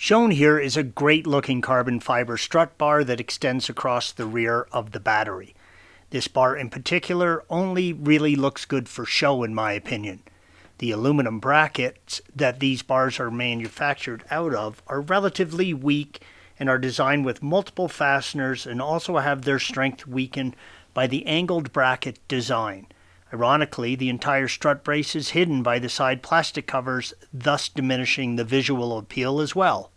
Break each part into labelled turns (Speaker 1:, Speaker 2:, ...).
Speaker 1: Shown here is a great looking carbon fiber strut bar that extends across the rear of the battery. This bar in particular only really looks good for show in my opinion. The aluminum brackets that these bars are manufactured out of are relatively weak and are designed with multiple fasteners and also have their strength weakened by the angled bracket design. Ironically, the entire strut brace is hidden by the side plastic covers, thus diminishing the visual appeal as well.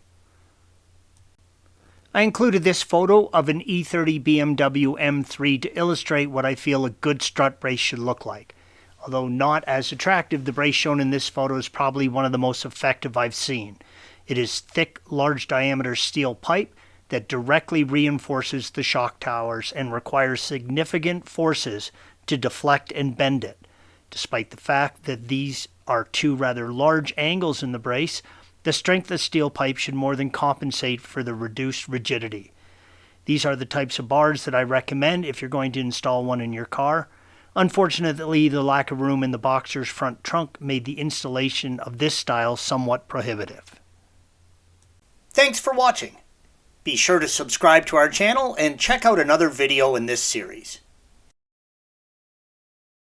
Speaker 1: I included this photo of an E30 BMW M3 to illustrate what I feel a good strut brace should look like. Although not as attractive, the brace shown in this photo is probably one of the most effective I've seen. It is thick, large diameter steel pipe that directly reinforces the shock towers and requires significant forces to deflect and bend it. Despite the fact that these are two rather large angles in the brace, the strength of steel pipe should more than compensate for the reduced rigidity. These are the types of bars that I recommend if you're going to install one in your car. Unfortunately, the lack of room in the Boxster's front trunk made the installation of this style somewhat prohibitive. Thanks for watching. Be sure to subscribe to our channel and check out another video in this series.